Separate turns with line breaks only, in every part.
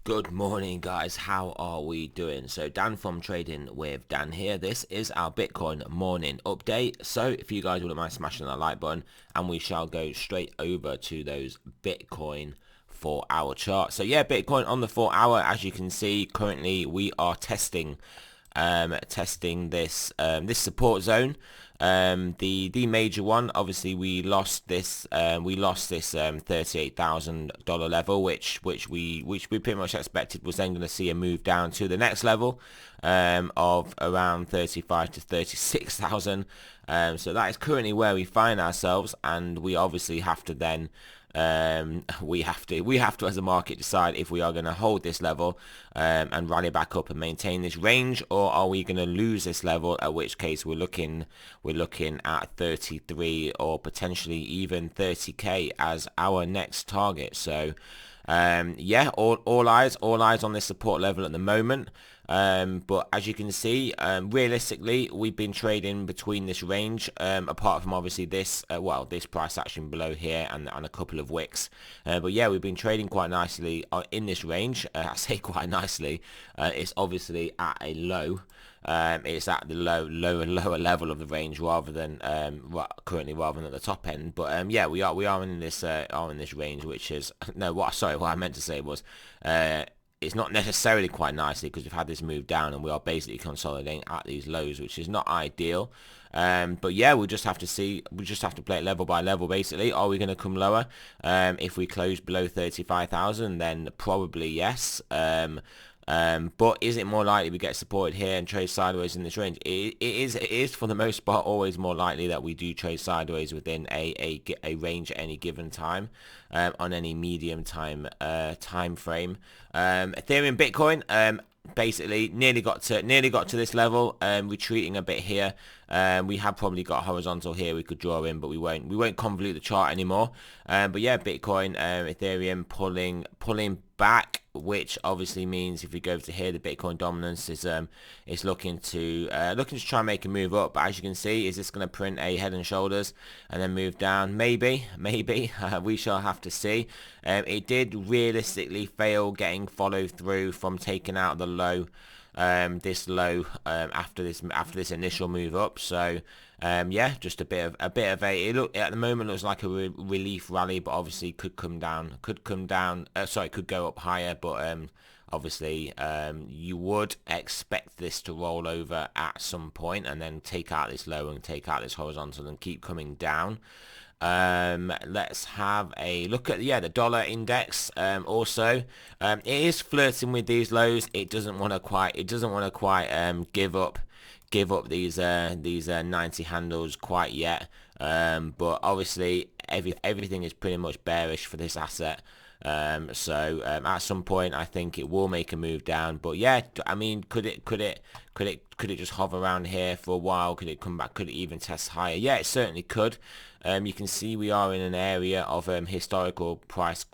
Good morning, guys. How are we doing? So Dan from Trading with Dan here. This is our Bitcoin morning update. So if you guys wouldn't mind smashing that like button, and we shall go straight over to those Bitcoin 4-hour charts. So yeah, Bitcoin on the 4-hour, as you can see, currently we are testing this support zone. The major one, obviously we lost this $38,000 level, which we pretty much expected was then going to see a move down to the next level of around 35 to 36,000. So that is currently where we find ourselves, and we obviously have to then we have to as a market decide if we are going to hold this level and rally back up and maintain this range, or are we going to lose this level, at which case we're looking at 33 or potentially even 30k as our next target. So yeah, all eyes on this support level at the moment. But as you can see, realistically, we've been trading between this range, apart from obviously this, this price action below here and a couple of wicks. But yeah, we've been trading quite nicely in this range. I say quite nicely. It's obviously at a low. It's at the lower level of the range rather than currently rather than at the top end. But yeah, we are in this range, which is what I meant to say was it's not necessarily quite nicely, because we've had this move down and we are basically consolidating at these lows, which is not ideal. But yeah, we'll just have to see. We just have to play it level by level, basically. Are we going to come lower? If we close below 35,000, then probably yes. But is it more likely we get supported here and trade sideways in this range? It is for the most part always more likely that we do trade sideways within a range at any given time, on any medium time frame. Ethereum, Bitcoin, basically nearly got to this level, retreating a bit here. We have probably got horizontal here we could draw in, but we won't convolute the chart anymore. But yeah, Bitcoin, Ethereum pulling back, which obviously means if we go to here, the Bitcoin dominance is looking to try and make a move up. But as you can see, is this going to print a head and shoulders and then move down? Maybe. We shall have to see. It did realistically fail getting follow through from taking out the low, this low, after this initial move up. So yeah, just a bit of a it look at the moment looks like a relief rally, but obviously could come down, could go up higher, but obviously you would expect this to roll over at some point and then take out this low and take out this horizontal and keep coming down. Let's have a look at the dollar index. Also, it is flirting with these lows. It doesn't want to quite give up these 90 handles quite yet. But obviously everything is pretty much bearish for this asset. So at some point I think it will make a move down. But yeah, I mean, could it just hover around here for a while? Could it come back? Could it even test higher? Yeah, it certainly could. You can see we are in an area of historical price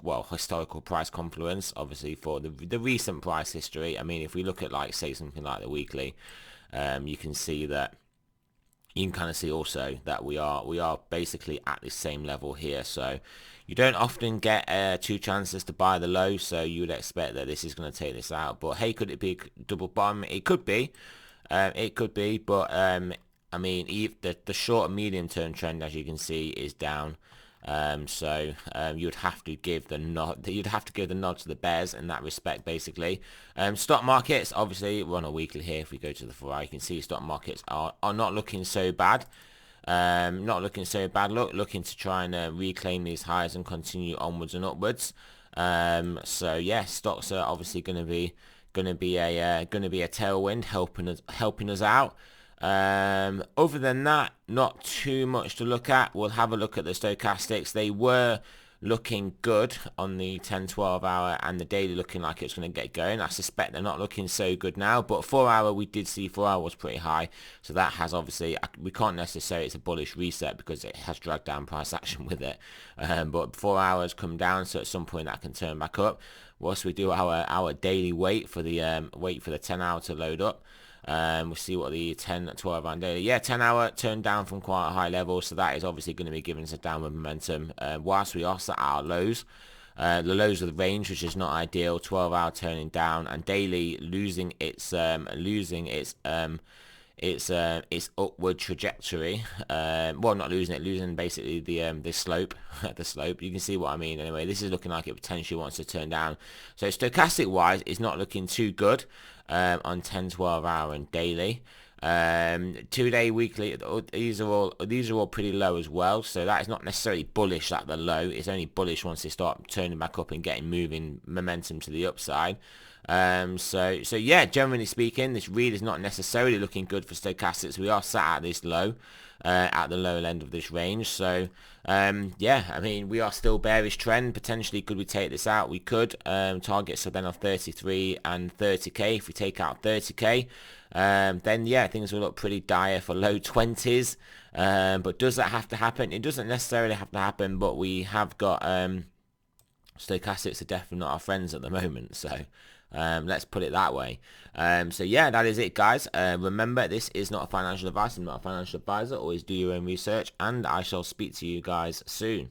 confluence, obviously for the recent price history. I mean, if we look at say something like the weekly, you can see that. You can kind of see also that we are basically at the same level here. So you don't often get two chances to buy the low, so you would expect that this is going to take this out. But hey, could it be a double bottom? It could be. But I mean, the short and medium term trend, as you can see, is down. So you'd have to give the nod. You'd have to give the nod to the bears in that respect, basically. Stock markets, obviously, we're on a weekly here. If we go to the 4-hour, you can see stock markets are not looking so bad. Looking to try and reclaim these highs and continue onwards and upwards. So yeah, stocks are obviously going to be a tailwind, helping us out. Other than that, not too much to look at. We'll have a look at the stochastics. They were looking good on the 10-12 hour, and the daily looking like it's going to get going. I suspect they're not looking so good now, but 4-hour, we did see 4-hour was pretty high, so that has obviously, we can't necessarily say it's a bullish reset because it has dragged down price action with it. But 4 hours come down, so at some point that can turn back up. Whilst we do our daily wait for the 10-hour to load up. We'll see what the 10-12 hour daily. Yeah, 10-hour turned down from quite a high level, so that is obviously going to be giving us a downward momentum whilst we are at our lows. the lows of the range, which is not ideal. 12-hour turning down, and daily losing its upward trajectory. Well, not losing it, losing basically the slope. The slope. You can see what I mean. Anyway, this is looking like it potentially wants to turn down. So stochastic wise, it's not looking too good on 10, 12 hour and daily. 2-day, weekly, these are all pretty low as well, so that is not necessarily bullish at the low. It's only bullish once they start turning back up and getting moving momentum to the upside. So yeah, generally speaking, this read is not necessarily looking good for stochastics. We are sat at this low, at the lower end of this range. So yeah, I mean, we are still bearish trend. Potentially, could we take this out? We could. Targets are then on 33 and 30k. If we take out 30k, then yeah, things will look pretty dire for low 20s. But does that have to happen? It doesn't necessarily have to happen, but we have got stochastics are definitely not our friends at the moment. So let's put it that way. So yeah, that is it, guys. Remember, this is not a financial advice. I'm not a financial advisor. Always do your own research, and I shall speak to you guys soon.